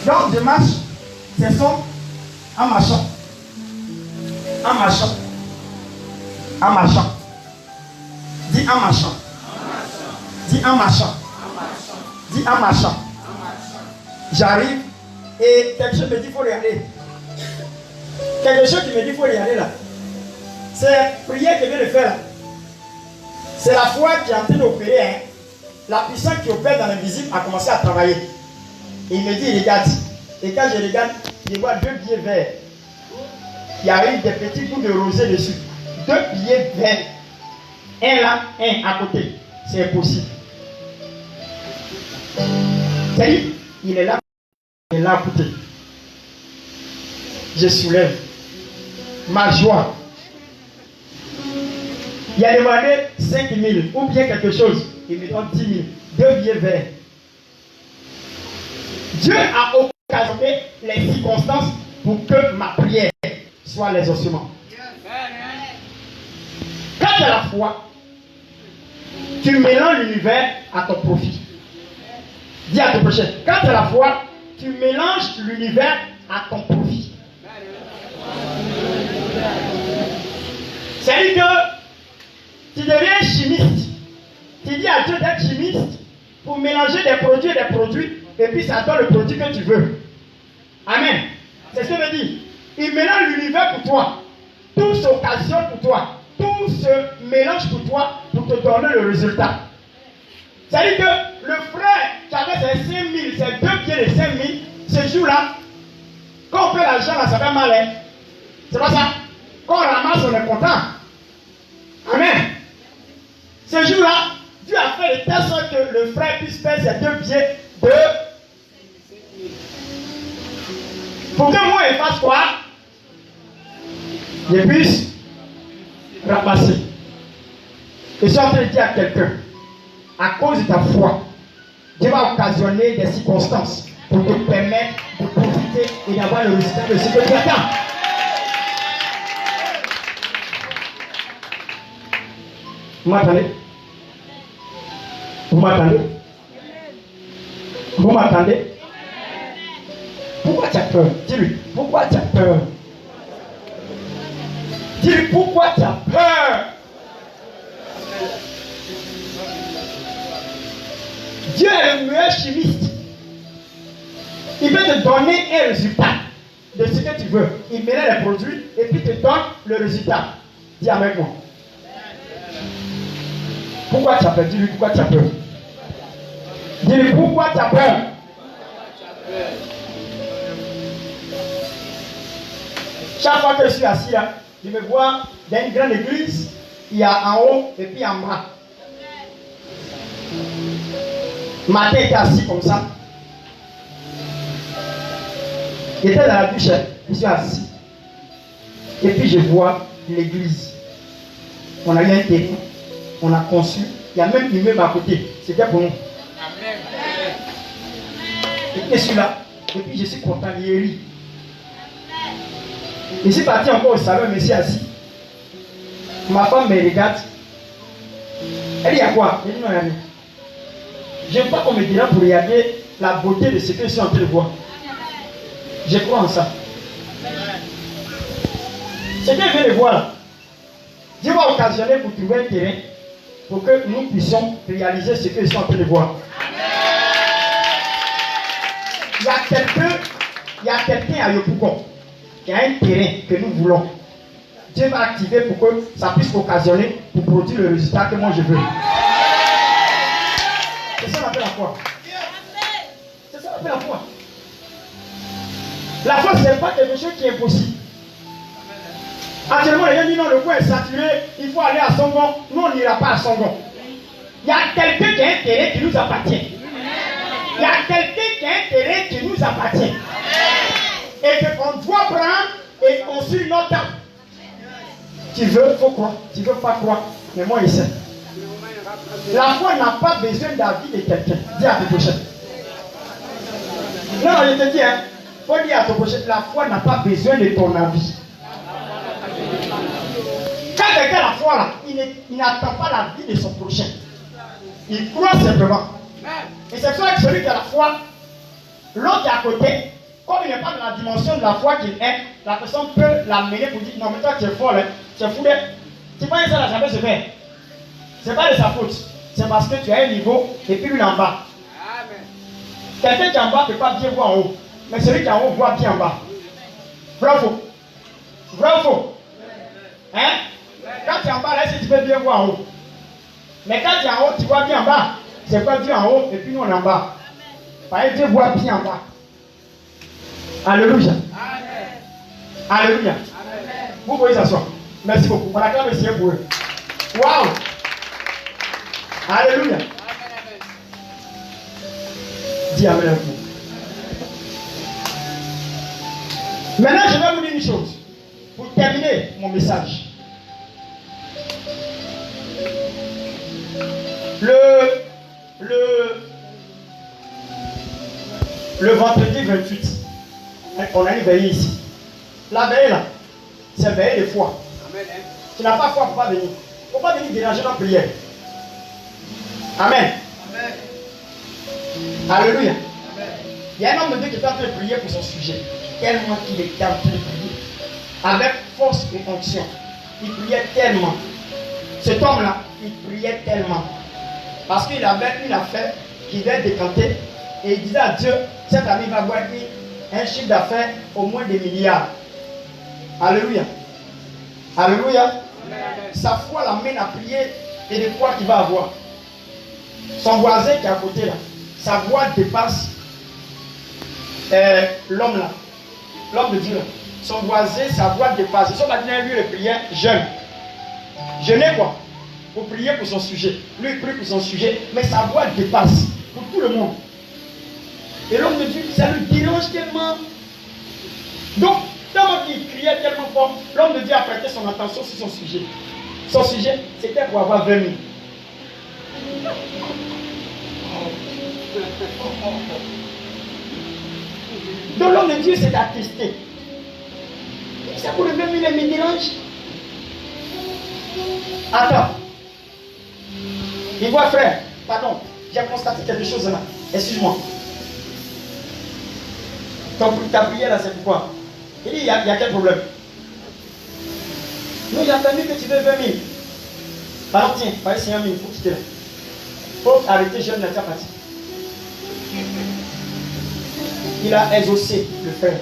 Donc je marche, c'est son en marchant. En marchant. En marchant. Dis en marchant. Dis en marchant. Dis en marchant. J'arrive et quelque chose me dit il faut regarder. Quelque chose qui me dit il faut regarder là. C'est la prière que je viens de faire là. C'est la foi qui est en train d'opérer. Hein. La puissance qui opère dans l'invisible a commencé à travailler. Et il me dit, regarde. Et quand je regarde, je vois 2 billets verts. Il y a eu des petits bouts de rosée dessus. 2 billets verts. Un là, un à côté. C'est impossible. C'est-à-dire, il est là. Il est là à côté. Je soulève ma joie. Il a demandé 5 000 ou bien quelque chose. Il me donne 10 000. 2 billets verts. Dieu a occasionné les circonstances pour que ma prière soit l'exaucement. Quand tu as la foi, tu mélanges l'univers à ton profit. Dis à ton prochain. Quand tu as la foi, tu mélanges l'univers à ton profit. C'est-à-dire que tu deviens chimiste. Tu dis à Dieu d'être chimiste pour mélanger des produits et puis ça donne le produit que tu veux. Amen. C'est ce que veut dire. Il mélange l'univers pour toi. Tout s'occasionne pour toi. Tout se mélange pour toi pour te donner le résultat. C'est-à-dire que le frère qui avait ses 5 000, ses 2 billets de 5 000, ce jour-là, quand on fait l'argent, là, ça fait mal. Hein? C'est pas ça. Quand on ramasse, on est content. Amen. Ce jour-là, Dieu a fait de telle sorte que le frère puisse faire ses 2 billets de... Pour que moi, il fasse quoi? Je puisse ramasser. Et je suis en train de dire à quelqu'un, à cause de ta foi, Dieu va occasionner des circonstances pour te permettre de profiter et d'avoir le résultat de ce que tu attends. Vous m'attendez? Vous m'attendez? Vous m'attendez? Pourquoi tu as peur? Dis-lui, pourquoi tu as peur? Dis-lui, pourquoi tu as peur? Dieu est le meilleur chimiste. Il veut te donner un résultat de ce que tu veux. Il mélange les produits et puis te donne le résultat. Dis avec moi. Pourquoi tu as peur? Dis-lui, pourquoi tu as peur? Dis-lui, pourquoi tu as peur? Chaque fois que je suis assis là, je me vois dans une grande église, il y a en haut et puis en bas. Ma tête est assise comme ça. J'étais dans la douche, je suis assis. Et puis je vois l'église. On a eu un terrain, on a conçu. Il y a même une immeuble à côté. C'était pour nous. Et puis je suis là. Et puis je suis content, il est ri. Je suis parti encore au salon, je me suis assis. Ma femme me regarde. Elle dit à quoi? Elle dit non, rien. Je n'aime pas qu'on me dira pour regarder la beauté de ce que je suis en train de voir. Je crois en ça. Ce que je viens de voir là, Dieu va occasionner pour trouver un terrain pour que nous puissions réaliser ce que je suis en train de voir. Il y a quelqu'un à Yopougon. Il y a un terrain que nous voulons. Dieu va activer pour que ça puisse occasionner pour produire le résultat que moi je veux. C'est ça qu'on appelle la foi. C'est ça qu'on appelle la foi. La foi, ce n'est pas quelque chose qui est impossible. Actuellement, les gens disent non, le coin est saturé, il faut aller à Songon. Nous, on n'ira pas à Songon. Il y a quelqu'un qui a un terrain qui nous appartient. Il y a quelqu'un qui a un terrain qui nous appartient. Et qu'on doit prendre et construire notre âme. Tu veux, il faut croire. Tu ne veux pas croire. Mais moi, il sait. La foi n'a pas besoin d'avis de quelqu'un. Dis à ton prochain. Non, je te dis, il faut dire à ton prochain, la foi n'a pas besoin de ton avis. Quand quelqu'un a la foi, là, il n'attend pas l'avis de son prochain. Il croit simplement. Et c'est pour ça que celui qui a la foi, l'autre est à côté, il n'est pas dans la dimension de la foi qu'il est, la personne peut l'amener pour dire non, mais toi tu es folle, hein, tu es fou. Tu penses que ça n'a jamais se fait. Ce n'est pas de sa faute. C'est parce que tu as un niveau et puis lui en bas. Quelqu'un qui est en bas ne peut pas bien voir en haut. Mais celui qui est en haut voit bien en bas. Vrai ou faux? Vrai ou faux? Hein? Quand tu es en bas, là, tu peux bien voir en haut. Mais quand tu es en haut, tu vois bien en bas. C'est pas Dieu en haut et puis nous on est en bas. Parce que Dieu voit bien en bas. Alléluia. Alléluia. Vous pouvez s'asseoir. Merci beaucoup. On acclame le Seigneur pour eux. Waouh! Alléluia. Dis Amen à vous. Maintenant, je vais vous dire une chose. Pour terminer mon message. Le vendredi 28, on a une veillée ici. La veillée là, c'est une veillée de foi. Tu n'as pas foi, il ne faut pas venir. Il ne faut pas venir déranger notre prière. Amen. Alléluia. Il y a un homme de Dieu qui est en train de prier pour son sujet. Tellement qu'il était en train de prier. Avec force et onction. Il priait tellement. Cet homme-là, il priait tellement. Parce qu'il avait une affaire qui devait décanter. Et il disait à Dieu, cette année va avoir un chiffre d'affaires au moins des milliards. Alléluia. Alléluia. Sa foi l'amène à prier et de quoi qu'il va avoir. Son voisin qui est à côté là, sa voix dépasse l'homme là, l'homme de Dieu là. Son voisin, sa voix dépasse. Ils sont maintenant lui le prière jeune. Jeûner quoi? Pour prier pour son sujet. Lui il prie pour son sujet, mais sa voix dépasse pour tout le monde. Et l'homme de Dieu, ça le dérange tellement. Donc, tellement qu'il criait tellement fort, l'homme de Dieu a prêté son attention sur son sujet. Son sujet, c'était pour avoir 20 000. Donc l'homme de Dieu s'est attesté. C'est pour le 20 000, il me dérange. Attends. Il voit frère, pardon, j'ai constaté quelque chose là. Excuse-moi. Ta prière là, c'est pourquoi? Il dit, il y a quel problème? Nous, j'ai entendu que tu veux 20 000. Alors tiens, pas 5 000, il faut quitter là. Il faut arrêter jeune la partie. Il a exaucé le frère.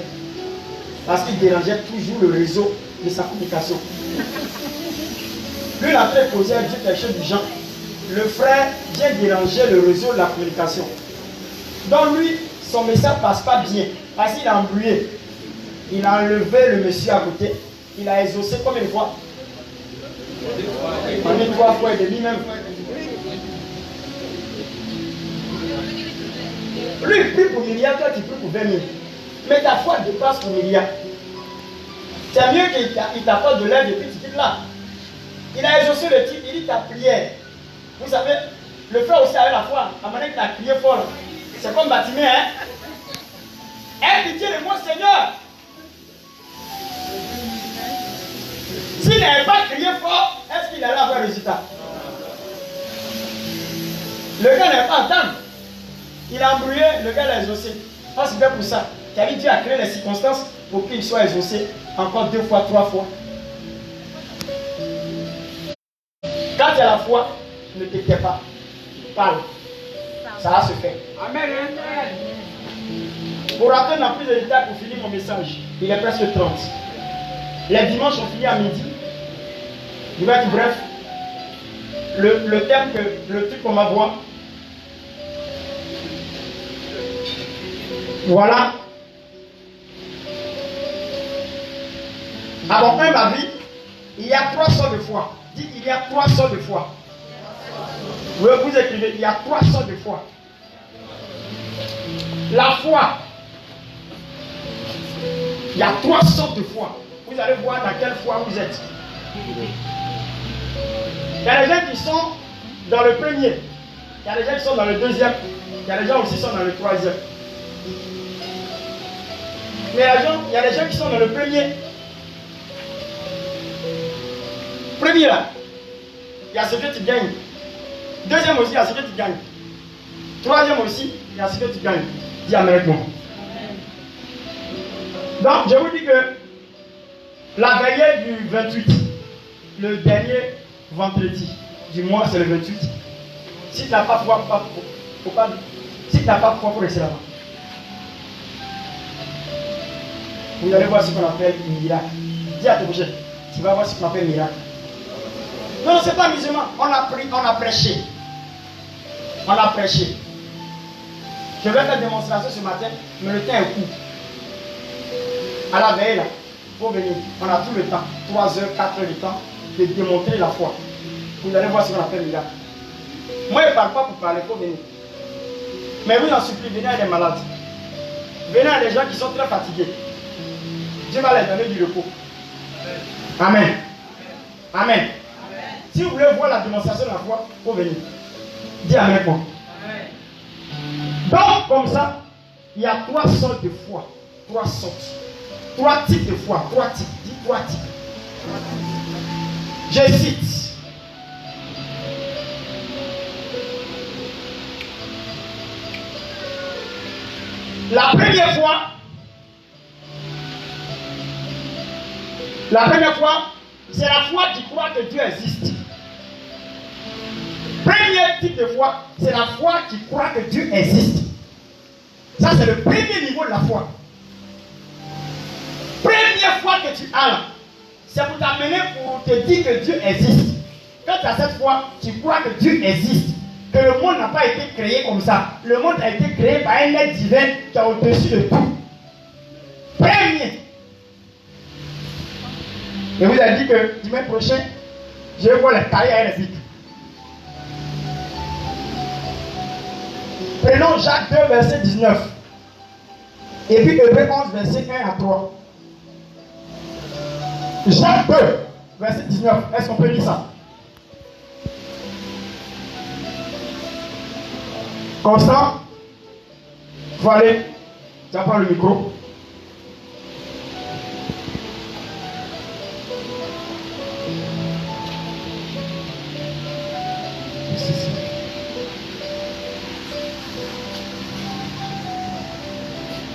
Parce qu'il dérangeait toujours le réseau de sa communication. Lui, il a fait poser à Dieu quelque chose du genre. Le frère vient déranger le réseau de la communication. Donc lui, son message ne passe pas bien. Parce qu'il a embrouillé. Il a enlevé le monsieur à côté. Il a exaucé combien de fois? On est 3 fois et demi même. Lui, il prie pour milliard, toi tu pries pour 20 000. Mais ta foi dépasse pour milliard. C'est mieux qu'il t'apporte de l'aide depuis que tu quittes là. Il a exaucé le type, il dit ta prière. Vous savez, le frère aussi avait la foi. À un moment donné, il a crié fort. C'est comme Batimée, hein? Aie pitié de moi, Seigneur. S'il n'avait pas crié fort, est-ce qu'il allait avoir un résultat? Le gars n'avait pas entendu. Il a embrouillé, le gars l'a exaucé. Ah, c'est bien pour ça. Car Dieu a créé les circonstances pour qu'il soit exaucé encore 2 fois, 3 fois. Quand tu as la foi, ne te tais pas. Parle. Ça va se faire. Amen. Pour rappeler, on n'a plus de détails pour finir mon message. Il est presque 30. Les dimanches, on finit à midi. Je vais être bref. Le thème, le truc qu'on va voir. Voilà. Avant ma vie, il y a 3 sortes de foi. Dites, il y a 3 sortes de foi. Vous écrivez, il y a 3 sortes de foi. La foi. Il y a 3 sortes de foi. Vous allez voir dans quelle foi vous êtes. Il y a des gens qui sont dans le premier. Il y a des gens qui sont dans le deuxième. Il y a des gens aussi qui sont dans le troisième. Mais il y a des gens qui sont dans le premier. Premier là, il y a ce que tu gagnes. Deuxième aussi, il y a ce que tu gagnes. Troisième aussi, il y a ce que tu gagnes. Dis Amen avec moi. Donc, je vous dis que la veillée du 28, le dernier vendredi du mois, c'est le 28. Si tu n'as pas foi, si tu n'as pas foi, pour rester là-bas. Vous allez voir ce qu'on appelle un miracle. Dis à ton prochain, tu vas voir ce qu'on appelle un miracle. Non, ce n'est pas musulman. On a prêché. On a prêché. Je vais faire une démonstration ce matin, mais le temps est court. À la veille, là, il faut venir. On a tout le temps, 3 heures, 4 heures de temps, de démontrer la foi. Vous allez voir ce qu'on appelle miracle. Moi, je ne parle pas pour parler, il faut venir. Mais oui, j'en supplie, venez à des malades. Venez à des gens qui sont très fatigués. Dieu va les donner du repos. Amen. Amen. Amen. Si vous voulez voir la démonstration de la foi, il faut venir. Dis Amen avec moi. Amen. Donc, comme ça, il y a 3 sortes de foi. 3 sortes. 3 types de foi. 3 types. Dis 3 types. Je cite. La première fois, c'est la foi qui croit que Dieu existe. Premier type de foi, c'est la foi qui croit que Dieu existe. Ça, c'est le premier niveau de la foi. Première foi que tu as là, c'est pour t'amener pour te dire que Dieu existe. Quand tu as cette foi, tu crois que Dieu existe. Que le monde n'a pas été créé comme ça. Le monde a été créé par un être divin qui est au-dessus de tout. Premier. Et vous avez dit que dimanche prochain, je vais voir les tailles à les vitres. Prenons Jacques 2, verset 19. Et puis Hébreux 11, verset 1 à 3. Jacques 2, verset 19. Est-ce qu'on peut lire ça? Constant, il faut aller. Tu vas prendre le micro.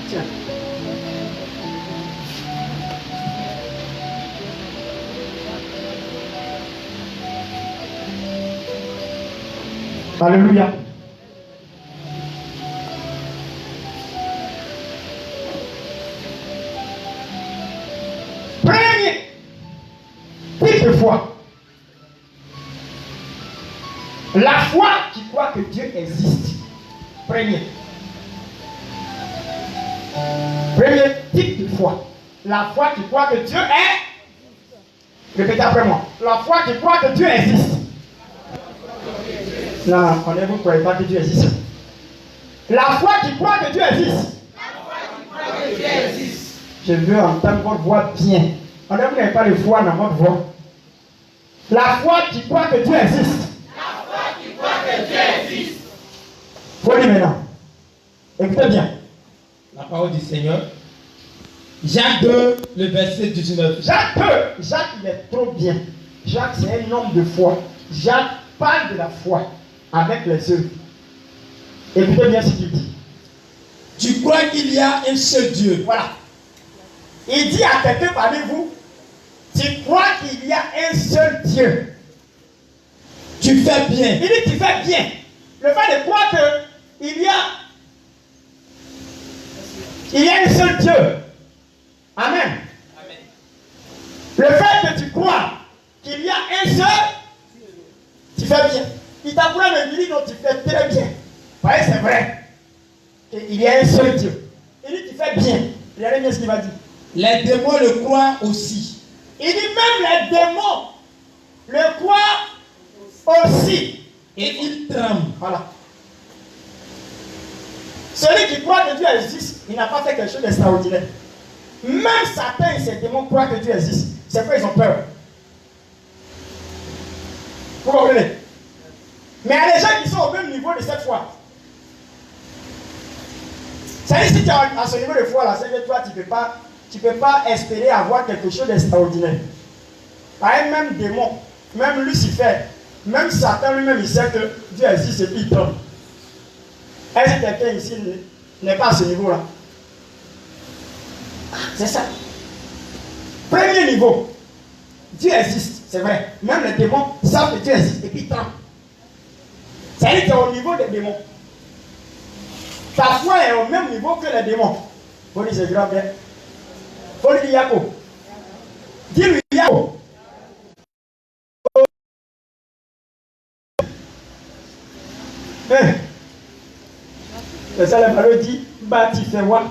Tiens. Alléluia. Premier type de foi. La foi qui croit que Dieu existe. Premier type de foi. La foi qui croit que Dieu est. Répétez après moi. La foi qui croit que Dieu existe. Non, on ne vous croyez pas que Dieu existe. La foi qui croit que Dieu existe. La foi qui croit que Dieu existe. Je veux entendre votre voix bien. On ne vous n'avez pas de foi dans votre voix. La foi qui croit que Dieu existe. La foi qui croit que Dieu existe. Faut dire maintenant. Écoutez bien. La parole du Seigneur. Jacques 2, le verset 19. Jacques 2. Jacques, il est trop bien. Jacques, c'est un homme de foi. Jacques parle de la foi avec les œuvres. Écoutez bien ce qu'il dit. Tu crois qu'il y a un seul Dieu. Voilà. Il dit à quelqu'un parmi vous, tu crois qu'il y a un seul Dieu. Tu fais bien. Il dit tu fais bien. Le fait de croire qu'il y a un seul Dieu. Amen. Amen. Le fait que tu crois qu'il y a un seul, tu fais bien. Il t'apprend de dire non, tu fais très bien. Oui, c'est vrai. Il y a un seul Dieu. Il dit tu fais bien. Regardez bien ce qu'il va dire. Les démons le croient aussi. Il dit même les démons le croient aussi. Et ils tremblent. Voilà. Celui qui croit que Dieu existe, il n'a pas fait quelque chose d'extraordinaire. Même Satan et ses démons croient que Dieu existe. C'est pourquoi ils ont peur. Vous comprenez? Mais il y a des gens qui sont au même niveau de cette foi. C'est-à-dire si tu es à ce niveau de foi là, c'est que toi tu ne peux pas espérer avoir quelque chose d'extraordinaire. Par un même démon, même Lucifer, même Satan lui-même, il sait que Dieu existe et puis il tombe. Est-ce que quelqu'un ici n'est pas à ce niveau-là? C'est ça. Premier niveau. Dieu existe, c'est vrai. Même les démons savent que Dieu existe et puis ils tremblent. C'est-à-dire que tu es au niveau des démons. Ta foi est au même niveau que les démons. Faut dire c'est grave, bien. Faut lui dire Yako. Dis-lui Yako. C'est ça, le parole dit, bâti fait voir.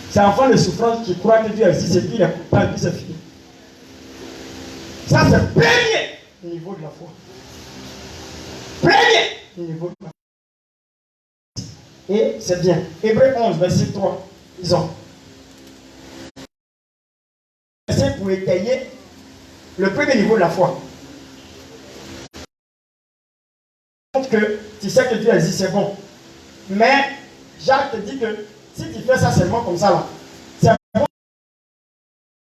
C'est enfant de souffrance qui croit que Dieu existe et puis il est content et puis c'est fini. Ça, c'est le premier niveau de la foi. Premier niveau de la foi. Et c'est bien. Hébreux 11, verset 3. Disons. C'est pour étayer le premier niveau de la foi. Que tu sais que Dieu existe, c'est bon. Mais Jacques te dit que si tu fais ça seulement comme ça, là,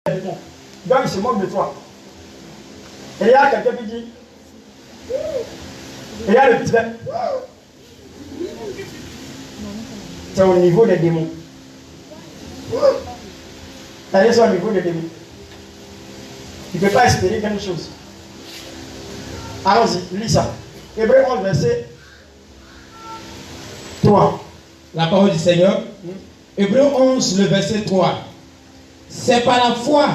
c'est bon. Donc il se moque de toi. Et il y a quelqu'un qui dit, et il y a le petit verre. C'est au niveau des démons. C'est au niveau des démons. Tu ne peux pas espérer quelque chose. Allons-y, lis ça. Hébreux 11, verset 3. La parole du Seigneur. Hébreux 11, le verset 3. C'est par la foi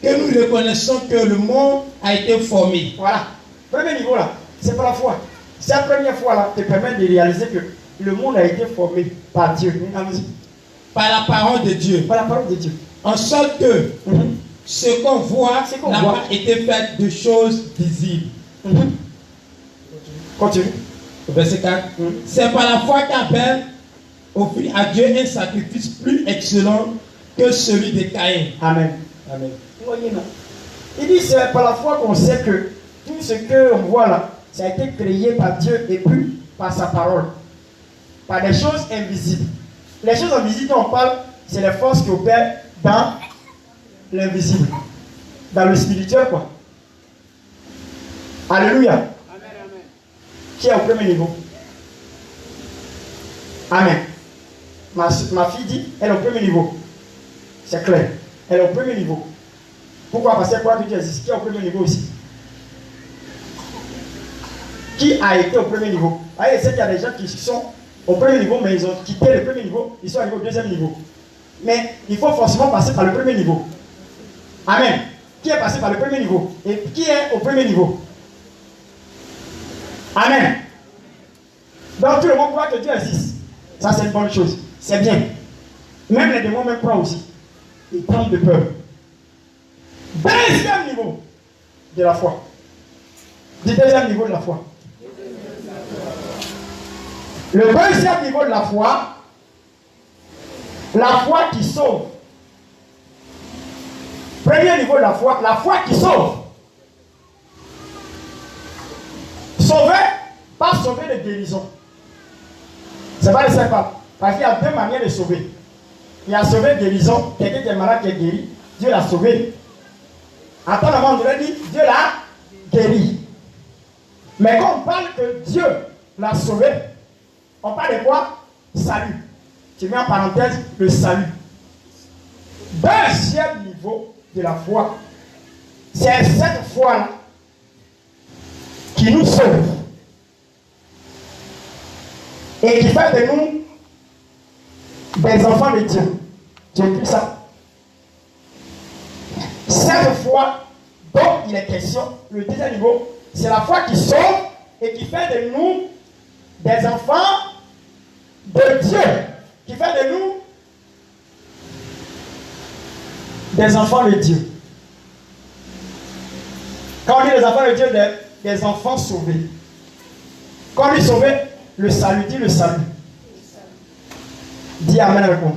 que nous reconnaissons que le monde a été formé. Voilà. Premier niveau là, c'est par la foi. Cette première fois là te permet de réaliser que le monde a été formé par Dieu. Allons-y. Par la parole de Dieu. Par la parole de Dieu. En sorte que ce qu'on voit n'a pas été fait de choses visibles. Continue. Verset 4. C'est par la foi qu'Abel offrit à Dieu un sacrifice plus excellent que celui de Caïn. Amen. Amen. Il dit c'est par la foi qu'on sait que tout ce qu'on voit là, ça a été créé par Dieu et puis par sa parole. Par des choses invisibles. Les choses invisibles dont on parle, c'est les forces qui opèrent dans l'invisible. Dans le spirituel, quoi. Alléluia. Qui est au premier niveau? Amen. Ma fille dit, elle est au premier niveau. C'est clair. Elle est au premier niveau. Pourquoi? Parce qu'elle croit que Dieu existe. Qui est au premier niveau ici? Qui a été au premier niveau? Allez, c'est qu'il y a des gens qui sont au premier niveau, mais ils ont quitté le premier niveau, ils sont arrivés au deuxième niveau. Mais il faut forcément passer par le premier niveau. Amen. Qui est passé par le premier niveau? Et qui est au premier niveau? Amen. Donc tout le monde croit que Dieu existe. Ça c'est une bonne chose. C'est bien. Même les démons même croient aussi. Ils prennent de peur. Deuxième niveau de la foi. Du deuxième niveau de la foi. Le deuxième niveau de la foi qui sauve. Premier niveau de la foi qui sauve. Sauver, pas sauver de guérison. C'est pas le seul pas. Parce qu'il y a deux manières de sauver. Il y a sauver de guérison. Quelqu'un qui est malade qui est guéri, Dieu l'a sauvé. À ton moment, on dit, Dieu l'a guéri. Mais quand on parle que Dieu l'a sauvé, on parle de quoi? Salut. Tu mets en parenthèse le salut. Deuxième niveau de la foi. C'est cette foi-là qui nous sauve. Et qui fait de nous des enfants de Dieu. Tu écris ça. Cette foi dont il est question, le deuxième niveau, c'est la foi qui sauve et qui fait de nous des enfants de Dieu. Qui fait de nous des enfants de Dieu. Quand on dit les enfants de Dieu, des enfants sauvés. Quand on dit sauvé, le salut, dis le salut. Dis Amen avec moi.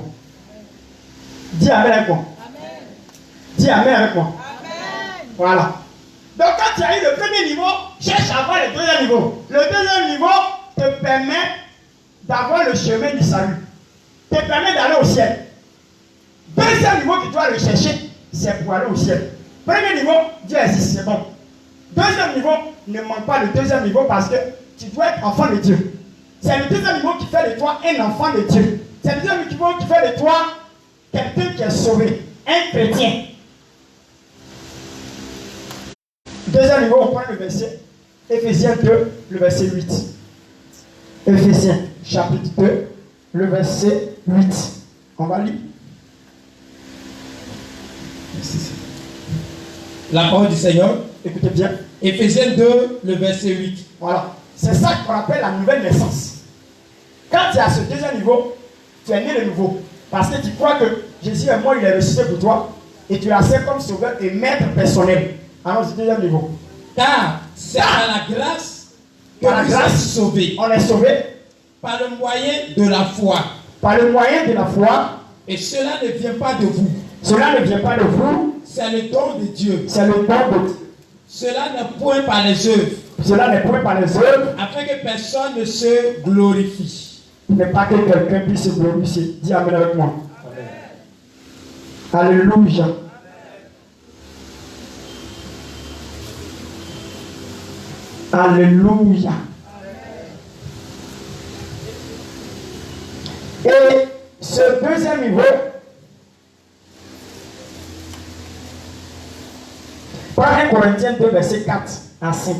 Dis Amen avec moi. Dis Amen avec moi. Amen. Voilà. Donc quand tu as eu le premier niveau, cherche à avoir le deuxième niveau. Le deuxième niveau te permet d'avoir le chemin du salut. Te permet d'aller au ciel. Deuxième niveau que tu dois le chercher, c'est pour aller au ciel. Premier niveau, Dieu existe, c'est bon. Deuxième niveau, ne manque pas le deuxième niveau parce que tu dois être enfant de Dieu. C'est le deuxième niveau qui fait de toi un enfant de Dieu. C'est le deuxième niveau qui fait de toi quelqu'un qui est sauvé, un chrétien. Deuxième niveau, on prend le verset, Éphésiens 2, le verset 8. Éphésiens, chapitre 2, le verset 8. On va lire. La parole du Seigneur. Écoutez bien. Éphésiens 2, le verset 8. Voilà. C'est ça qu'on appelle la nouvelle naissance. Quand tu es à ce deuxième niveau, tu es né de nouveau. Parce que tu crois que Jésus est mort, il est ressuscité pour toi. Et tu l'acceptes comme sauveur et maître personnel. Alors, c'est le deuxième niveau. Car c'est par la grâce que Par la vous grâce, êtes sauvés. On est sauvé Par le moyen de la foi. par le moyen de la foi. Et cela ne vient pas de vous. Cela ne vient pas de vous, C'est le don de Dieu. c'est le don de Dieu. Cela n'est point par les œuvres. Cela n'est point par les œuvres, Afin que personne ne se glorifie. mais pas que quelqu'un puisse se glorifier. Dis Amen avec moi. Alléluia. Alléluia. Et ce deuxième niveau, prends 1 Corinthiens 2, verset 4 à 5.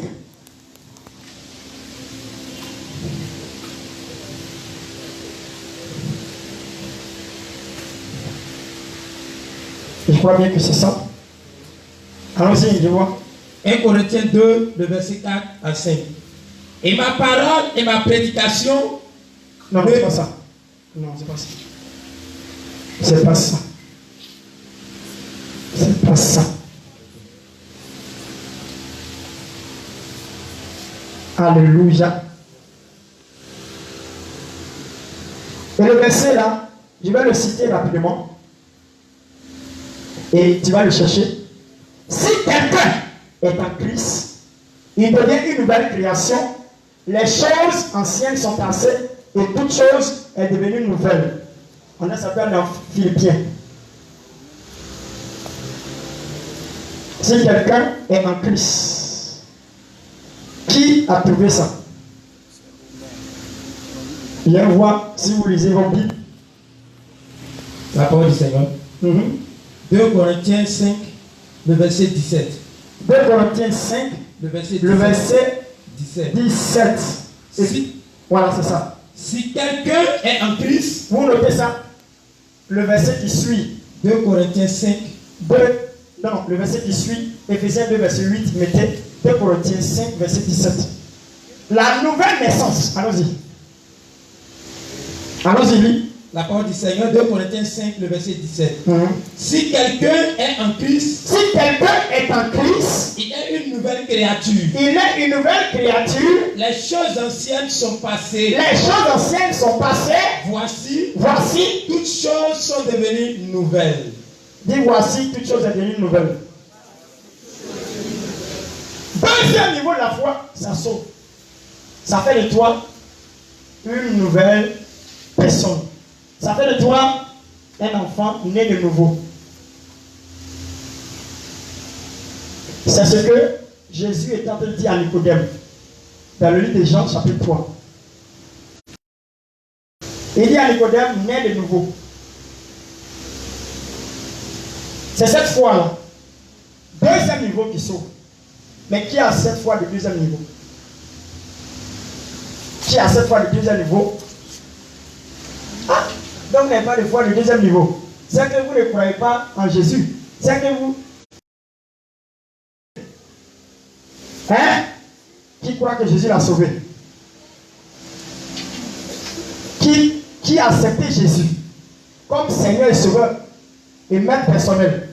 Je crois bien que c'est ça. Allons-y, je vois. 1 Corinthiens 2, le verset 4 à 5. Et ma parole et ma prédication. Non, c'est pas ça. Non, c'est pas ça. C'est pas ça. C'est pas ça. Alléluia. Et le verset là, je vais le citer rapidement. Et tu vas le chercher. Si quelqu'un est en Christ, il devient une nouvelle création. Les choses anciennes sont passées et toute chose est devenue nouvelle. On a ça dans Philippiens. Si quelqu'un est en Christ, qui a trouvé ça? Viens voir si vous lisez vos Bibles. La parole du Seigneur. 2 Corinthiens 5, le verset 17. 2 Corinthiens 5, Le verset 17. le verset 17. 17. Et Si, voilà, c'est ça. si quelqu'un est en Christ, Vous notez ça. Le verset qui suit. 2 Corinthiens 5, Non, le verset qui suit, Éphésiens 2, verset 8, mettez 2 Corinthiens 5, verset 17. La nouvelle naissance. Allons-y. Allons-y, lis. la parole du Seigneur, 2 Corinthiens 5, le verset 17. Mhm. Si quelqu'un est en Christ, Si quelqu'un est en Christ, il est une nouvelle créature. il est une nouvelle créature. Les choses anciennes sont passées. Les choses anciennes sont passées. Voici, toutes choses sont devenues nouvelles. Dis voici, toute chose est devenue nouvelle. Deuxième niveau de la foi, ça sauve. Ça fait de toi une nouvelle personne. Ça fait de toi un enfant né de nouveau. C'est ce que Jésus est en train de dire à Nicodème dans le livre de Jean, chapitre 3. Il dit à Nicodème, né de nouveau. C'est cette foi-là, deuxième niveau qui sauve. Mais qui a cette foi de deuxième niveau? Qui a cette foi de deuxième niveau? Ah, donc vous n'avez pas de foi de deuxième niveau. C'est que vous ne croyez pas en Jésus. C'est que vous... Hein? Qui croit que Jésus l'a sauvé? Qui a accepté Jésus comme Seigneur et Sauveur et maître personnel?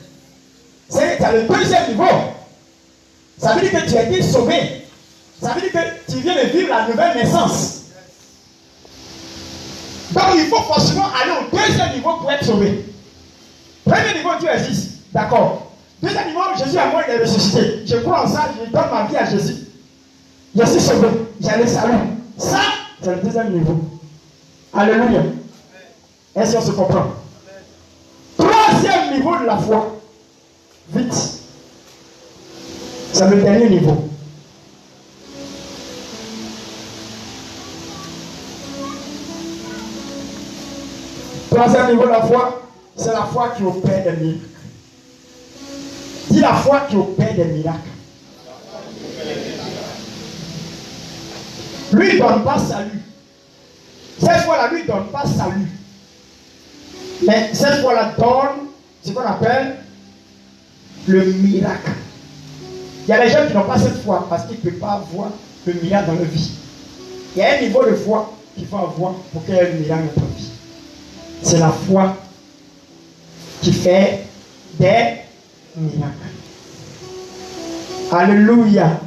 C'est le deuxième niveau. Ça veut dire que tu as été sauvé. Ça veut dire que tu viens de vivre la nouvelle naissance. Donc il faut forcément aller au deuxième niveau pour être sauvé. Premier niveau, Dieu existe. D'accord. Deuxième niveau, Jésus est mort, il est ressuscité. Je crois en ça, je donne ma vie à Jésus. Je suis sauvé. J'ai le salut. Ça, c'est le deuxième niveau. Alléluia. Est-ce qu'on se comprend? Troisième niveau de la foi. Vite. C'est le dernier niveau. Troisième niveau de la foi, C'est la foi qui opère des miracles. Dis la foi qui opère des miracles. Lui ne donne pas salut. Cette fois-là, lui ne donne pas salut. Mais cette fois-là, donne ce qu'on appelle le miracle. Il y a des gens qui n'ont pas cette foi parce qu'ils ne peuvent pas avoir le miracle dans leur vie. Il y a un niveau de foi qu'il faut avoir pour qu'il y ait un miracle dans notre vie. C'est la foi qui fait des miracles. Alléluia.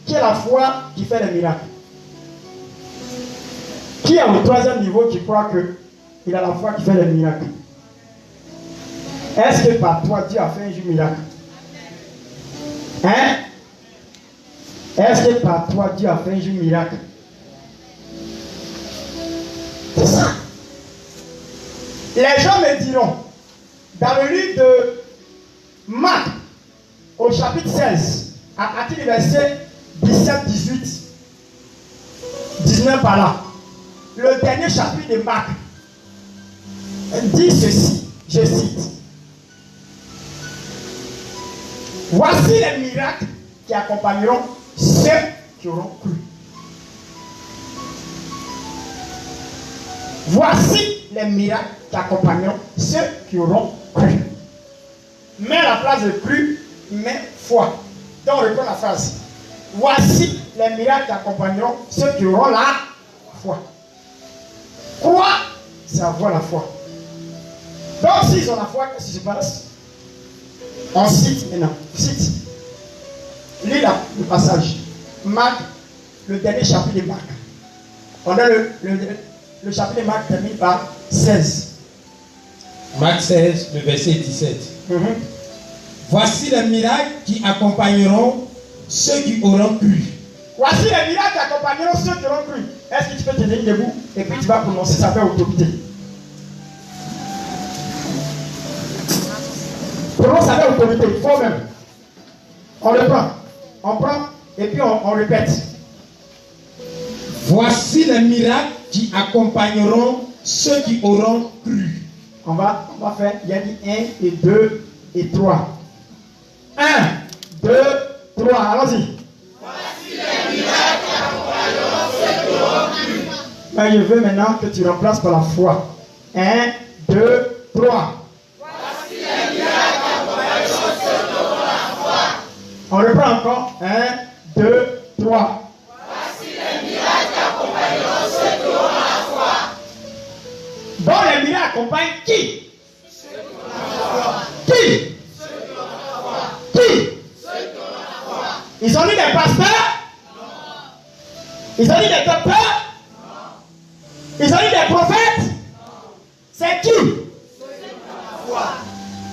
Qui est la foi qui fait des miracles? Qui est au troisième niveau qui croit qu'il a la foi qui fait des miracles? Est-ce que par toi Dieu a fait un miracle? Hein? Est-ce que par toi Dieu a fait un miracle? C'est ça. Les gens me diront, dans le livre de Marc, au chapitre 16, à partir du verset 17, 18, 19 par là, le dernier chapitre de Marc dit ceci, je cite. Voici les miracles qui accompagneront ceux qui auront cru. Voici les miracles qui accompagneront ceux qui auront cru. Mais la phrase de cru, mais foi. Donc on reprend la phrase. Voici les miracles qui accompagneront ceux qui auront la foi. Croire, c'est avoir la foi. Donc s'ils ont la foi, qu'est-ce qui se passe? On cite maintenant. Cite. Lis le passage. Marc, le dernier chapitre de Marc. On a le chapitre de Marc termine par 16. Marc 16, le verset 17. Voici les miracles qui accompagneront ceux qui auront cru. Voici les miracles qui accompagneront ceux qui auront cru. Est-ce que tu peux te tenir debout et puis tu vas prononcer ça avec autorité? Prononce avec autorité, il faut même. On le prend. On prend et puis on répète. Voici les miracles qui accompagneront ceux qui auront cru. On va faire, il y a dit 1 et 2 et 3. 1, 2, 3, allons-y. Voici les miracles qui accompagneront ceux qui auront cru. Mais je veux maintenant que tu remplaces par la foi. 1, 2, 3. Voici les miracles qui accompagneront ceux qui auront la foi. On reprend encore. 1, 2, 3. Voici les miracles qui accompagneront ceux qui auront la foi. Donc les miracles accompagnent qui? Ceux qui auront la foi. Qui? Ceux qui auront la foi. Qui? Ceux qui auront la foi. Ils ont dit des pasteurs? Non. Ils ont dit des docteurs? Non. Ils ont dit des prophètes? Non. C'est qui? Ceux qui ont la foi.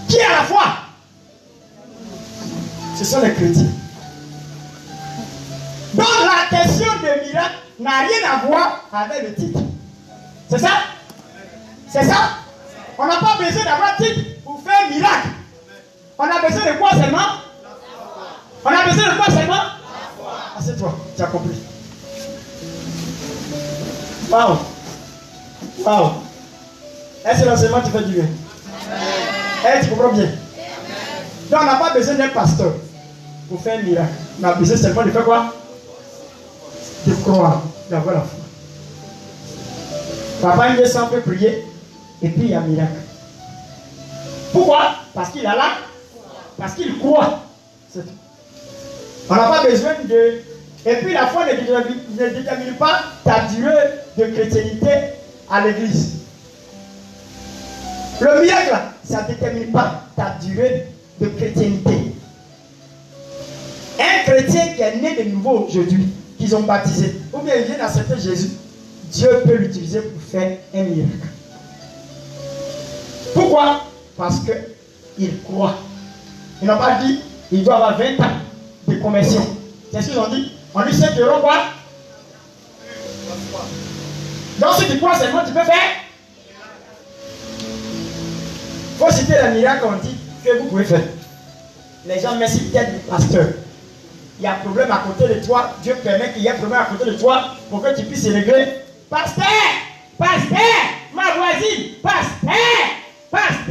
Qui a la foi? Ce sont les chrétiens. Donc la question de miracle n'a rien à voir avec le titre. C'est ça? C'est ça? On n'a pas besoin d'avoir titre pour faire un miracle. On a besoin de quoi seulement? On a besoin de quoi seulement? Ah, c'est toi, tu as compris. Waouh! Waouh! Est-ce que l'enseignement te fait du bien? Est-ce que tu comprends bien? Donc on n'a pas besoin d'un pasteur pour faire un miracle. On a besoin seulement de faire quoi? De croire, d'avoir la foi. Papa Ndiaye peut prier et puis il y a un miracle. Pourquoi? Parce qu'il a là. Parce qu'il croit. C'est tout. On n'a pas besoin de... Et puis la foi ne détermine pas ta durée de chrétienté à l'église. Le miracle, ça ne détermine pas ta durée de chrétienté. Un chrétien qui est né de nouveau aujourd'hui, qu'ils ont baptisé, ou bien il vient d'accepter Jésus, Dieu peut l'utiliser pour faire un miracle. Pourquoi? Parce qu'il croit. Ils n'ont pas dit il doit avoir 20 ans de conversion. C'est ce qu'ils ont dit. On lui sait que quoi? Donc si tu crois seulement, tu peux faire. Il faut citer le miracle qu'on dit que vous pouvez faire. Les gens merci peut-être du pasteur. Il y a un problème à côté de toi. Dieu permet qu'il y ait un problème à côté de toi pour que tu puisses régler. Pasteur! Pasteur! Ma voisine! Pasteur! Pasteur!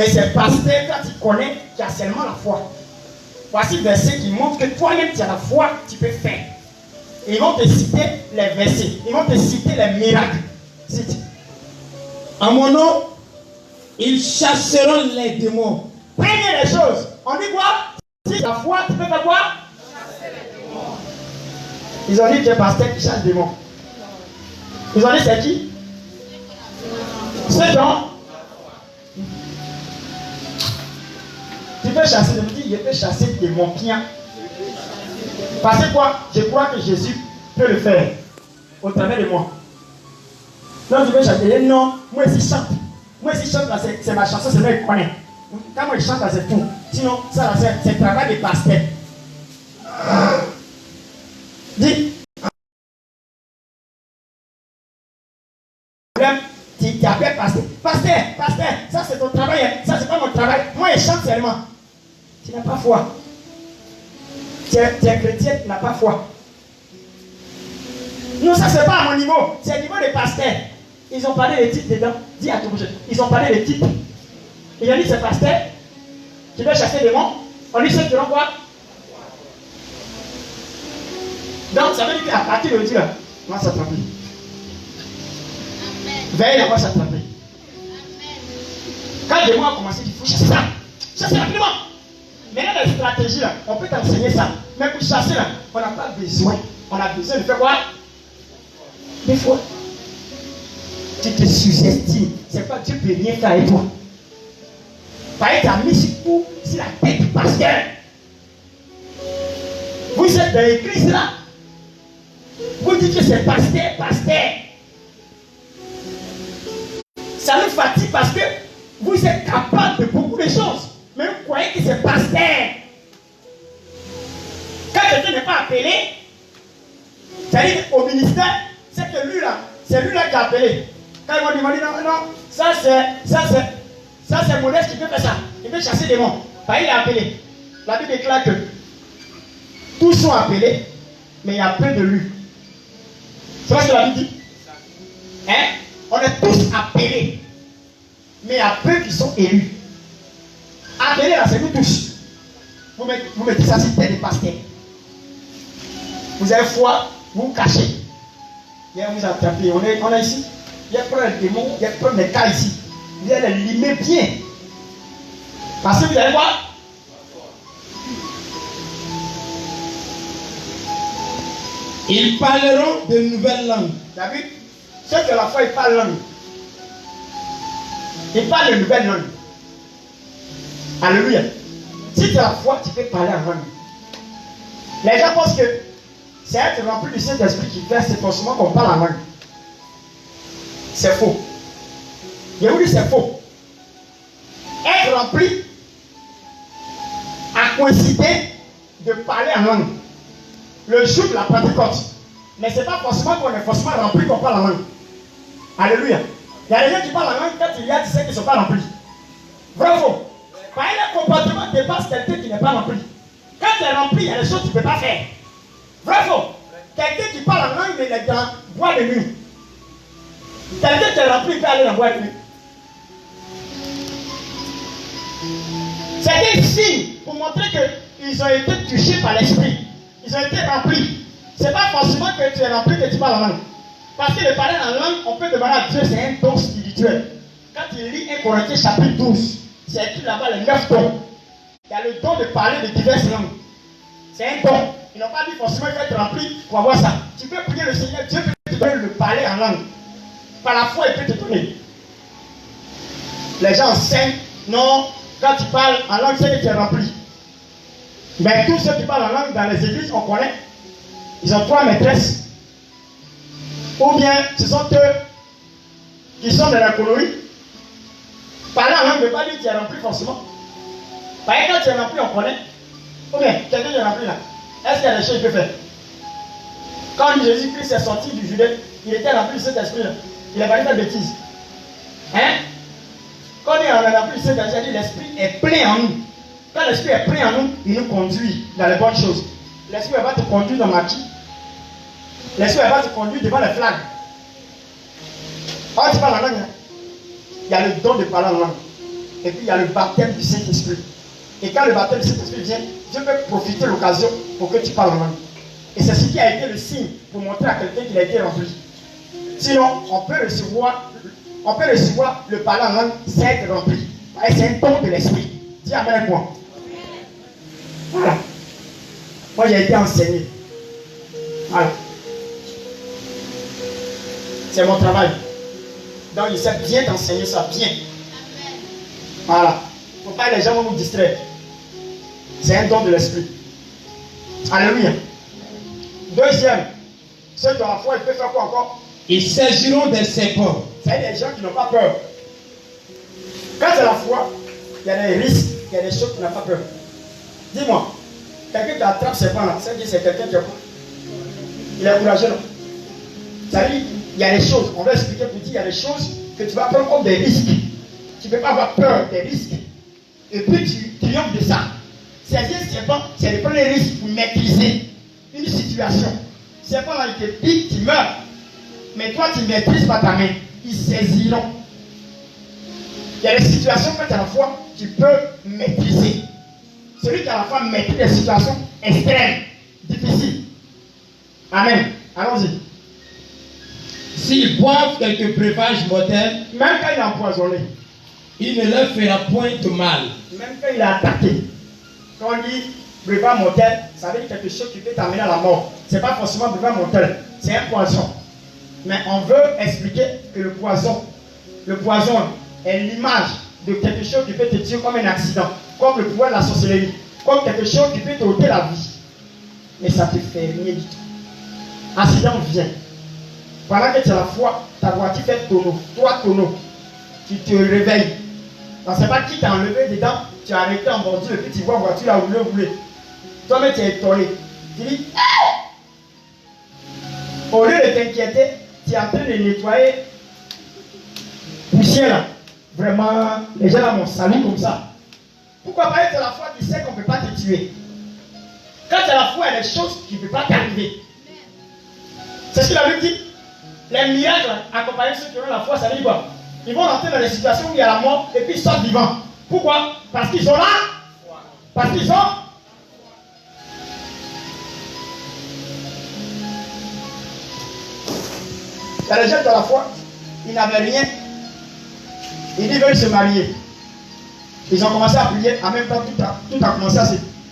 Mais c'est parce que quand tu connais, tu as seulement la foi. Voici le verset qui montre que toi-même tu as la foi, tu peux faire. Et ils vont te citer les versets. Ils vont te citer les miracles. Cite. En mon nom, ils chasseront les démons. Première des choses, on dit quoi? Si tu as la foi, tu peux faire quoi? Chasser les démons. Ils ont dit que pasteur qui chasse des démons. Ils ont dit c'est qui? C'est donc. Tu peux chasser, je me dis, je peux chasser des démons. Parce que quoi? Je crois que Jésus peut le faire au travers de moi. Donc tu peux chanter. Non, moi aussi chante. Moi aussi chante, c'est ma chanson, c'est moi qui connais. Quand moi je chante, c'est tout. Sinon, ça c'est le travail des pasteurs. Dis. Tu appelles pasteur. Pasteur, ça c'est ton travail, ça c'est pas mon travail. Moi je chante seulement. Tu n'as pas foi. Tu es chrétien, tu n'as pas foi. Non, ça c'est pas à mon niveau, c'est au niveau des pasteurs. Ils ont parlé des titres dedans. Dis à ton prochain. Ils ont parlé des titres. Ils ont dit c'est pasteur qui veut chasser des démons. On dit ceux qui ont quoi? Donc ça veut dire qu'à partir de Dieu, là, moi ça tremble. Veille à moi ça tremble. Quand le démon a commencé, il faut chasser ça. Chasser rapidement. Maintenant, les stratégies là, on peut t'enseigner ça. Mais pour chasser là, on n'a pas besoin. On a besoin de faire quoi? Des fois, tu te sous-estimes. C'est pas Dieu peut rien faire avec toi. Par exemple, tu as mis sur la tête du pasteur. Vous êtes dans l'église là. Vous dites que c'est pasteur. Ça nous fatigue parce que vous êtes capable de beaucoup de choses. Mais vous croyez que c'est pasteur. Quand quelqu'un n'est pas appelé, c'est-à-dire au ministère, c'est que lui là, c'est lui là qui a appelé. Quand ils m'ont dit non, ça c'est Modeste qui peut faire ça. Il peut chasser des démons. Bah, il est appelé. La Bible déclare que tous sont appelés, mais il y a peu de lui. C'est ce que la Bible dit. Hein? On est tous appelés, mais il y a peu qui sont élus. Appelés là, c'est nous tous. Vous mettez ça sur tête des pasteurs. Vous avez foi, vous vous cachez. Il y a vous attrapez. On est ici. Il y a plein de démons, il y a plein de cas ici. Vous allez les limer bien. Parce que vous allez voir. Ils parleront de nouvelles langues. Tu as vu? Ceux qui ont la foi, ils parlent langue. Ils parlent de nouvelles langues. Alléluia. Si tu as la foi, tu peux parler en langue. Les gens pensent que c'est être rempli du Saint-Esprit qui fait, c'est forcément qu'on parle en langue. C'est faux. Je vous dis c'est faux. Être rempli a coïncidé de parler en langue. Le jour de la Pentecôte. Mais ce n'est pas forcément qu'on est forcément rempli qu'on parle en langue. Alléluia. Il y a des gens qui parlent en langue quand il y a 17 qui ne sont pas remplis. Bravo. Par le comportement dépasse quelqu'un qui n'est pas rempli. Quand tu es rempli, il y a des choses que tu ne peux pas faire. Bravo. Quelqu'un qui parle en langue, mais il est dans bois de nuit. Quelqu'un qui est rempli, il peut aller dans bois de nuit. C'est un signe pour montrer qu'ils ont été touchés par l'esprit. Ils ont été remplis. Ce n'est pas forcément que tu es rempli que tu parles en langue. Parce que le parler en langue, on peut demander à Dieu, c'est un don spirituel. Quand tu lis 1 Corinthiens chapitre 12, c'est écrit là-bas les 9 dons. Il y a le don de parler de diverses langues. C'est un don. Ils n'ont pas dit forcément qu'il faut être rempli pour avoir ça. Tu peux prier le Seigneur, Dieu peut te donner le parler en langue. Par la foi, il peut te donner. Les gens enseignent, non, quand tu parles en langue, c'est que tu es rempli. Mais tous ceux qui parlent en langue dans les églises, on connaît. Ils ont 3 maîtresses. Ou bien ce sont eux qui sont dans la colonie. Parler en langue ne veut pas dire que tu es rempli forcément. Par exemple, quand tu es rempli, on connaît. Ou bien, quelqu'un qui est rempli là. Est-ce qu'il y a des choses qu'il peut faire? Quand Jésus-Christ est sorti du Judée, il était rempli de cet esprit-là. Il n'a pas dit de bêtises. Hein? Quand on est rempli de cet esprit, il dit l'esprit est plein en nous. Quand l'esprit est plein en nous, il nous conduit dans les bonnes choses. L'esprit va te conduire dans ma vie. L'esprit va te conduire devant les flags. Oh, tu parles en langue. Il y a le don de parler en langue. Et puis il y a le baptême du Saint-Esprit. Et quand le baptême du Saint-Esprit vient, Dieu peut profiter de l'occasion pour que tu parles en langue. Et c'est ce qui a été le signe pour montrer à quelqu'un qu'il a été rempli. Sinon, on peut recevoir le parler en langue sans être rempli. C'est un don de l'esprit. Dis amen avec moi. Voilà. Moi, j'ai été enseigné. Voilà. C'est mon travail. Donc, il sait bien t'enseigner ça, bien. Voilà. Il ne faut pas que les gens vont nous distraire. C'est un don de l'esprit. Alléluia. Deuxième, ceux qui ont la foi, ils peuvent faire quoi encore? Ils saisiront des serpents. C'est des gens qui n'ont pas peur. Quand c'est la foi, il y a des risques, il y a des choses qui n'ont pas peur. Dis-moi, quelqu'un qui attrape serpent là, ça veut dire c'est quelqu'un qui a quoi? Il est courageux, non? Ça veut dire il y a des choses, on va expliquer pour dire, il y a des choses que tu vas prendre comme des risques. Tu ne peux pas avoir peur des risques. Et puis tu triomphes de ça. C'est un serpent, c'est de prendre les risques pour maîtriser une situation. Serpent là, il te pique, tu meurs. Mais toi, tu ne maîtrises pas ta main. Ils saisiront. Il y a des situations que tu as la foi, tu peux maîtriser. Celui qui a la foi maîtrise des situations extrêmes, difficiles. Amen. Allons-y. S'ils boivent quelques breuvages mortels, Même quand il est empoisonné, il ne leur fera point de mal. même quand il est attaqué, quand on dit breuvage mortel, ça veut dire quelque chose qui peut t'amener à la mort. Ce n'est pas forcément breuvage mortel, c'est un poison. Mais on veut expliquer que le poison est l'image de quelque chose qui peut te tuer comme un accident, comme le pouvoir de la sorcellerie, comme quelque chose qui peut te ôter la vie. Mais ça te fait rien du tout. Accident vient. Pendant que tu as la foi, ta voiture fait tonneau, toi tonneau, tu te réveilles. On ne sait pas qui t'a enlevé dedans, tu as arrêté en bordure et puis tu vois la voiture là rouler. Toi-même tu es étonné. Tu dis, au lieu de t'inquiéter, tu es en train de nettoyer poussière là. Vraiment, les gens là m'ont salué comme ça. Pourquoi pas être la foi qui sait qu'on ne peut pas te tuer? Quand tu as la foi, il y a des choses qui ne peuvent pas t'arriver. C'est ce que la Bible dit. Les miracles accompagnent ceux qui ont la foi, ça veut dire quoi? Ils vont entrer dans des situations où il y a la mort et puis ils sortent vivants. Pourquoi? Parce qu'ils ont là. Parce qu'ils ont. Il y a des gens qui ont la foi, ils n'avaient rien. Ils disent qu'ils veulent se marier. Ils ont commencé à prier, en même temps tout a commencé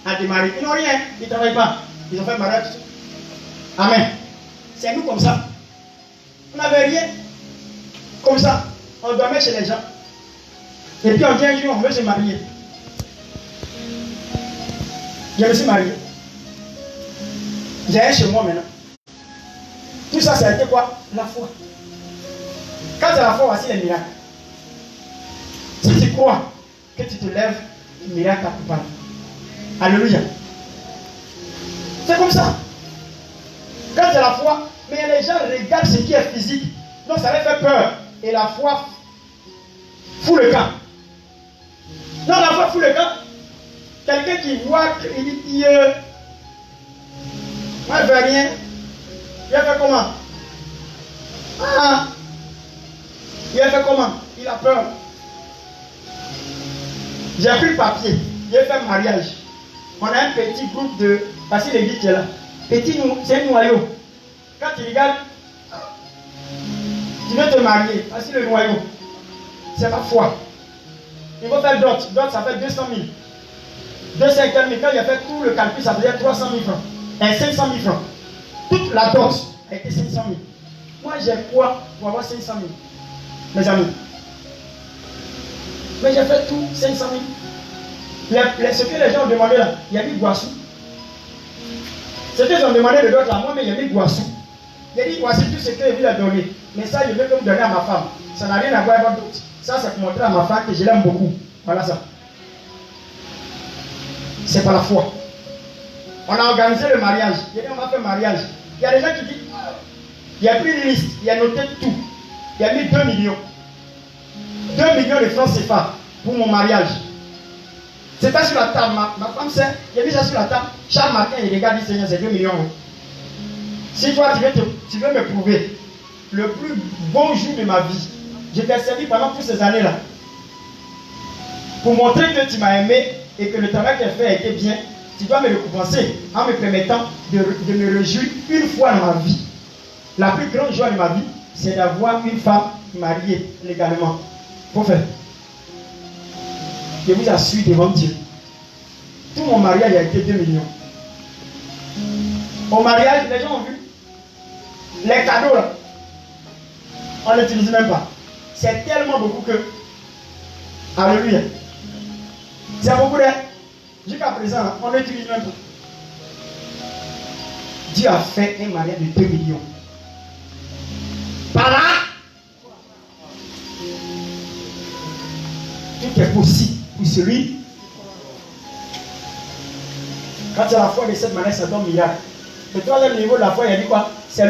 à démarrer. Ils n'ont rien, ils ne travaillent pas. Ils ont fait mariage. Amen. C'est nous comme ça. On n'avait rien. Comme ça. On dormait chez les gens. Et puis on dit un jour, on veut se marier. Je me suis marié. J'ai un chez moi maintenant. Tout ça, ça a été quoi? La foi. Quand c'est la foi, voici les miracles. Si tu crois que tu te lèves, le miracle t'accompagne. Alléluia. C'est comme ça. Quand c'est la foi, mais les gens regardent ce qui est physique. Donc ça leur fait peur. Et la foi fout le camp. Non, la foi fout le camp. Quelqu'un qui voit, il dit, moi je veux rien. Il a fait comment? Ah! Il a fait comment? Il a peur. J'ai pris le papier. J'ai fait un mariage. On a un petit groupe de. Parce que l'église est là. Petit, c'est un noyau. Quand tu regardes, tu veux te marier. Voici le noyau. C'est ma foi. Il faut faire d'autres. D'autres, ça fait 200 000. 250 000. Quand il a fait tout le calcul, ça faisait 300 000 francs. Et 500 000 francs. Toute la dot a été 500 000. Moi, j'ai quoi pour avoir 500 000? Mes amis. Mais j'ai fait tout 500 000. Ce que les gens ont demandé là, il y a mis Guassou. Ce qu'ils ont demandé de l'autre là, moi, mais il y a mis Guassou. Il a dit voici tout ce que lui a donné. Mais ça, je veux que vous donner à ma femme. Ça n'a rien à voir avec d'autres. Ça, c'est pour montrer à ma femme que je l'aime beaucoup. Voilà ça. C'est pas la foi. On a organisé le mariage. Il a dit on va faire le mariage. Il y a des gens qui disent il a pris une liste, il a noté tout. Il a mis 2 millions. 2 millions de francs CFA pour mon mariage. C'est pas sur la table. Ma femme sait, il a mis ça sur la table. Chaque matin, il regarde, il dit Seigneur, c'est 2 millions. Si toi, tu veux me prouver le plus bon jour de ma vie, je t'ai servi pendant toutes ces années-là. Pour montrer que tu m'as aimé et que le travail que j'ai fait a été bien, tu dois me récompenser en me permettant de me réjouir une fois dans ma vie. La plus grande joie de ma vie, c'est d'avoir une femme mariée légalement. Faut faire. Je vous assure devant Dieu. Tout mon mariage a été 2 millions. Au mariage, les gens ont vu. Les cadeaux là, on ne l'utilise même pas. C'est tellement beaucoup que. Alléluia. C'est beaucoup de. Jusqu'à présent, on ne l'utilise même pas. Dieu a fait un mariage de 2 millions. Par là, tout est possible pour celui. Quand il y a la foi de cette manière, ça donne miracle. Le troisième niveau de la foi, il a dit quoi? C'est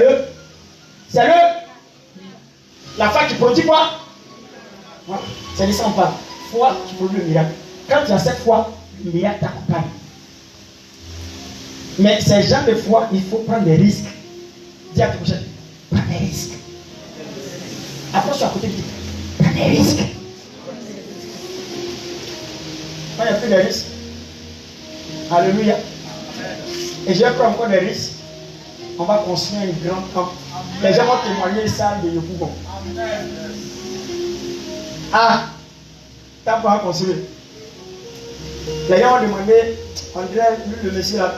la foi qui produit quoi? C'est de ça on parle. Foi qui produit le miracle. Quand tu as cette foi, le miracle t'accompagne. Mais ces gens de foi, il faut prendre des risques. Dis à ton prochain, prends des risques. Approche à côté de toi, prends des risques. Quand il n'y a plus de risques, alléluia. Et je vais prendre encore des risques. On va construire un grand camp. Les gens vont témoigner ça de Yopougon. Ah, t'as pas à construire. Les gens vont demander, on dirait, lui, le monsieur là,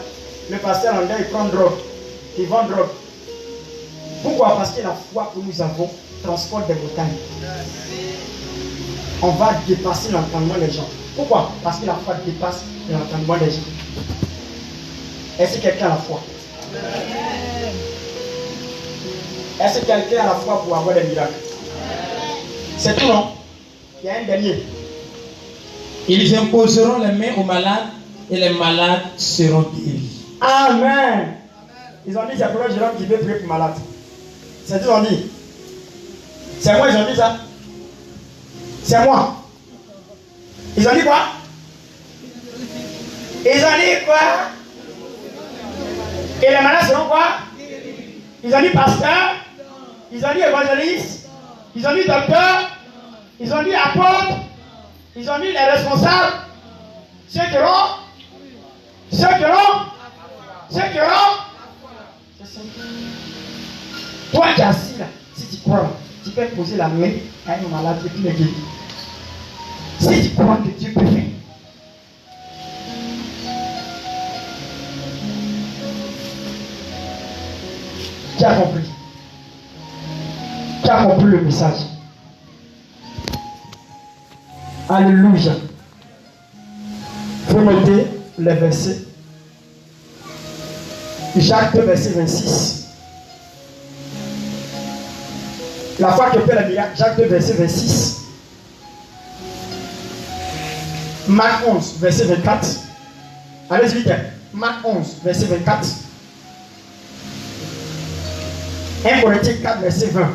le pasteur, on dirait, il prend drogue. Il vend drogue. Pourquoi? Parce que la foi que nous avons transporte des montagnes. On va dépasser l'entendement des gens. Pourquoi? Parce que la foi dépasse l'entendement des gens. Est-ce que quelqu'un a la foi? Est-ce que quelqu'un a la foi pour avoir des miracles? C'est tout, non? Il y a un dernier. Ils imposeront les mains aux malades et les malades seront guéris. Amen. Ils ont dit, c'est pour Jérôme qui veut prier pour malade. C'est tout, ils ont dit. C'est moi, ils ont dit ça. C'est moi. Ils ont dit quoi? Ils ont dit quoi? Et les malades seront quoi? Ils ont dit pasteur. Ils ont dit évangéliste. Ils ont dit docteur. Ils ont dit apôtre. Ils ont dit les responsables. Ceux qui auront. Toi qui es assis là, si tu crois, tu peux poser la main à un malade et puis le guérir. Si tu crois que Dieu peut faire. Qui a compris? Qui a compris le message? Alléluia. Vous mettez les versets. Jacques 2, verset 26. La foi qui opère le miracle, Jacques 2, verset 26. Marc 11, verset 24. Allez-y vite. Marc 11, verset 24. 1 Corinthiens 4, verset 20.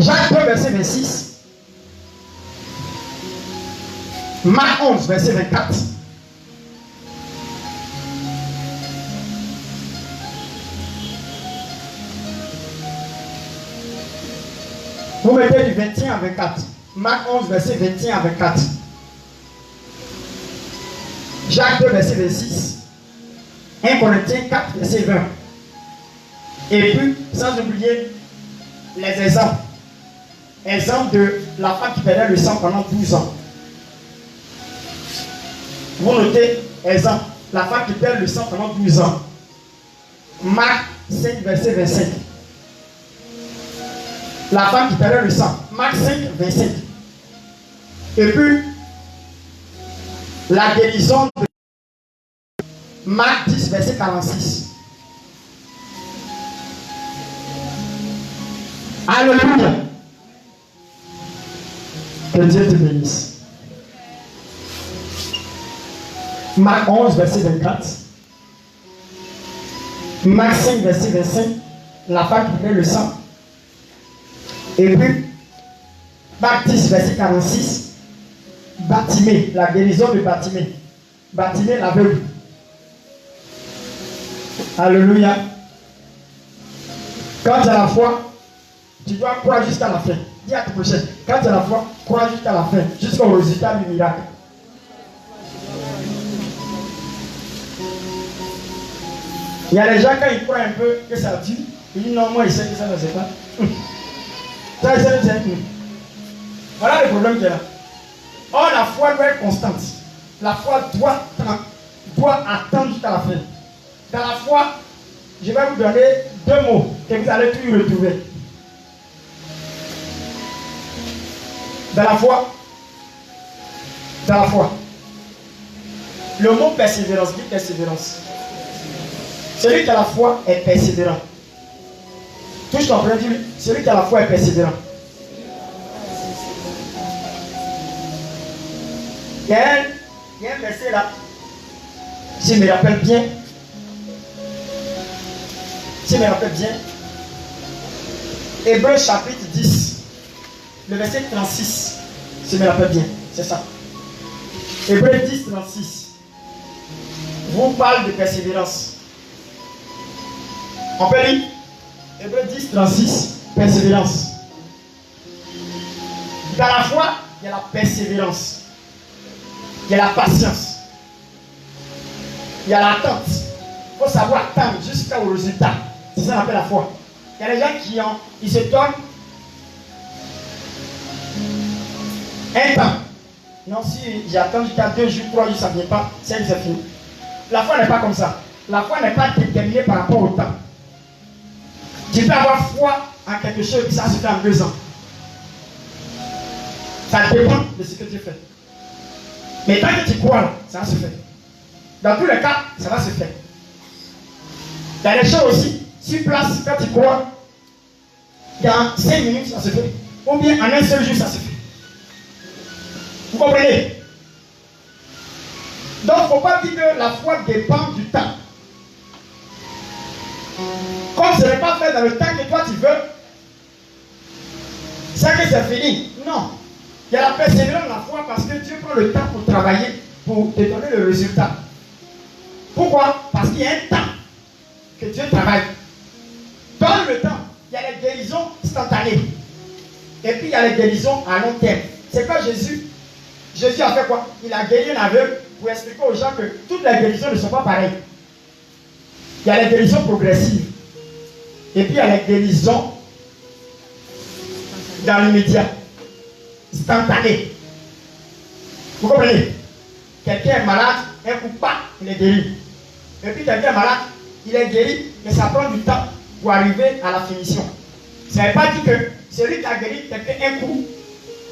Jacques 2, verset 26. Marc 11, verset 24. Vous mettez du 21 à 24. Marc 11, verset 21 à 24. Jacques 2, verset 26. 1 Corinthiens 4, verset 20. Et puis, sans oublier les exemples. Exemple de la femme qui perdait le sang pendant 12 ans. Vous notez, exemple, la femme qui perd le sang pendant 12 ans. Marc 5, verset 25. La femme qui perdait le sang. Marc 5, 25. Et puis, la guérison de Marc 10, verset 46. Alléluia. Que Dieu te bénisse. Marc 11, verset 24. Marc 5, verset 25. La femme qui perdait le sang. Et puis, Marc 10, verset 46. Bartimée, la guérison de Bartimée. Bartimée l'aveugle. Alléluia. Quand tu as la foi, Tu dois croire jusqu'à la fin. Dis à ton prochain, quand tu as la foi, crois jusqu'à la fin, jusqu'au résultat du miracle. Il y a des gens, quand ils croient un peu que ça tue, ils disent non, moi, ils savent que ça ne sait pas. Ça, ils savent que c'est. Voilà le problème qu'il y a là. Or, la foi doit être constante. La foi doit attendre jusqu'à la fin. Dans la foi, je vais vous donner 2 mots que vous allez toujours retrouver. Dans la foi, le mot persévérance, dit persévérance. Celui qui a la foi est persévérant. Touche ton frère, dis-lui, celui qui a la foi est persévérant. Il y a un verset là, si je me rappelle bien, Hébreux chapitre 10, le verset 36, si je me rappelle bien, c'est ça. Hébreux 10, 36, vous parle de persévérance. On peut lire Hébreux 10, 36, persévérance. Dans la foi, il y a la persévérance. Il y a la patience. Il y a l'attente. Il faut savoir attendre jusqu'au résultat. C'est ça qu'on appelle la foi. Il y a des gens ils se donnent un temps. Non, si j'attends jusqu'à 2 jours, 3 jours, ça ne vient pas, c'est fini. La foi n'est pas comme ça. La foi n'est pas déterminée par rapport au temps. Tu peux avoir foi en quelque chose et ça se fait en 2 ans. Ça dépend de ce que tu fais. Mais tant que tu crois, ça va se faire. Dans tous les cas, ça va se faire. Il y a des choses aussi, sur place, quand tu crois, dans 5 minutes, ça se fait. Ou bien en un seul jour, ça se fait. Vous comprenez? Donc, il ne faut pas dire que la foi dépend du temps. Comme ce n'est pas fait dans le temps que toi tu veux, c'est que c'est fini. Non. Il y a la persévérance de la foi parce que Dieu prend le temps pour travailler, pour te donner le résultat. Pourquoi? Parce qu'il y a un temps que Dieu travaille. Dans le temps, il y a les guérisons instantanées. Et puis il y a les guérisons à long terme. C'est quoi Jésus? Jésus a fait quoi? Il a guéri un aveugle pour expliquer aux gens que toutes les guérisons ne sont pas pareilles. Il y a les guérisons progressives. Et puis il y a les guérisons dans l'immédiat. Instantanées. Vous comprenez? Quelqu'un est malade, un coup pas, il est guéri. Et puis quelqu'un est malade, il est guéri, mais ça prend du temps pour arriver à la finition. Ça ne veut pas dire que celui qui a guéri quelqu'un un coup,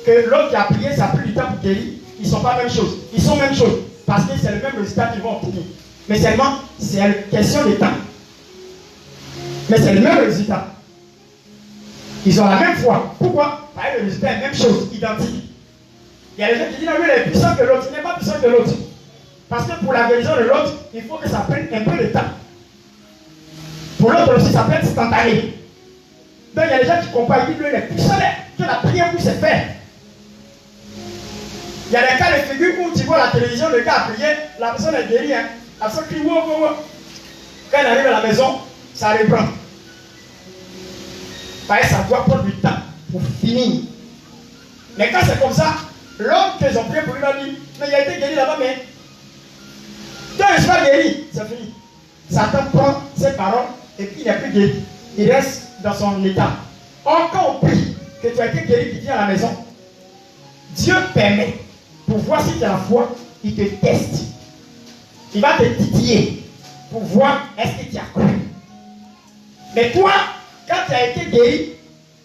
que l'autre qui a prié, ça a pris du temps pour guérir. Ils ne sont pas la même chose. Ils sont la même chose. Parce que c'est le même résultat qu'ils vont obtenir. Mais seulement, c'est une question de temps. Mais c'est le même résultat. Ils ont la même foi. Pourquoi? Parce que le résultat est la même chose, identique. Il y a des gens qui disent non, lui, il est puissant que l'autre. Il n'est pas puissant que l'autre. Parce que pour la guérison de l'autre, il faut que ça prenne un peu de temps. Pour l'autre aussi, ça peut être instantané. Donc il y a des gens qui comparent, ils disent lui, il est puissant que la prière puisse se faire. Il y a des cas de figure où tu vois la télévision, le gars a prié, la personne est guérie. Hein. La personne crie, wow, wow, wow. Quand elle arrive à la maison, ça reprend. Parce que ça doit prendre du temps pour finir. Mais quand c'est comme ça, l'homme qu'ils ont prié pour lui va dire, mais il a été guéri là-bas, mais quand il sera guéri, c'est fini. Satan prend ses paroles et puis il n'est plus guéri. Il reste dans son état. Or, quand on prie que tu as été guéri, tu viens à la maison, Dieu permet, pour voir si tu as la foi, il te teste. Il va te titiller pour voir est-ce que tu as cru. Mais toi, quand tu as été guéri,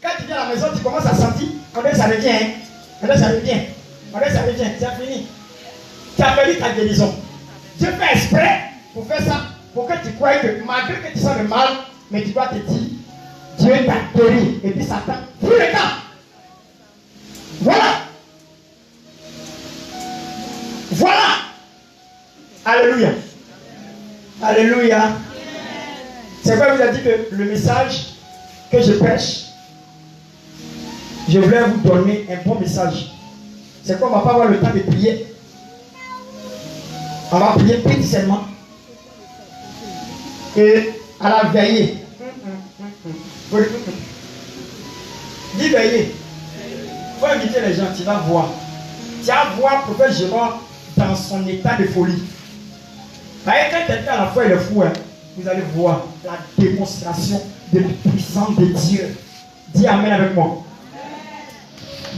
quand tu viens à la maison, tu commences à sentir, on dirait ça revient, hein? On dirait ça revient, on dirait ça revient, c'est fini. Tu as perdu ta guérison. Dieu fait exprès pour faire ça, pour que tu croies que malgré que tu sens le mal, mais tu dois te dire, Dieu t'a guéri, et puis Satan, tout le temps. Voilà. Voilà. Alléluia. Alléluia. C'est quoi vous a dit que le message que je prêche, je voulais vous donner un bon message. C'est quoi, on ne va pas avoir le temps de prier. On va prier pénitentiellement. Et à la veillée. veiller. Il faut inviter les gens, tu vas voir. Tu vas voir le prophète Jérôme dans son état de folie. Quand quelqu'un à la fois il est fou, hein, vous allez voir la démonstration de la puissance de Dieu. Dis Amen avec moi.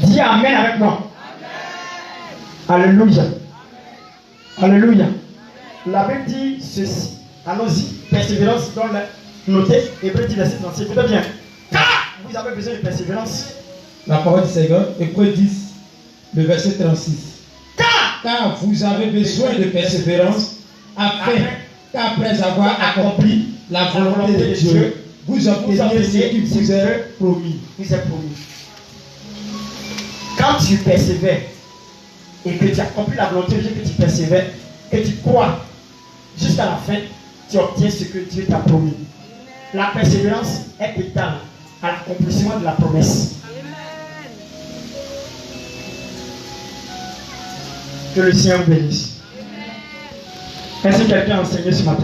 Dis Amen avec moi. Alléluia. Alléluia. La Bible dit ceci. Allons-y. Persévérance, dans le noter. Hébreux 10, verset 36. Écoutez bien. Car vous avez besoin de persévérance. La parole du Seigneur, Hébreux 10, le verset 36. Car vous avez besoin de persévérance, afin qu'après avoir accompli la volonté de Dieu, vous obteniez ce qui vous est promis. Vous est promis. Quand tu persévères et que tu accomplis la volonté de Dieu, que tu persévères, que tu crois jusqu'à la fin, tu obtiens ce que Dieu t'a promis. La persévérance est égale à l'accomplissement de la promesse. Que le Seigneur vous bénisse. Est-ce que quelqu'un a enseigné ce matin?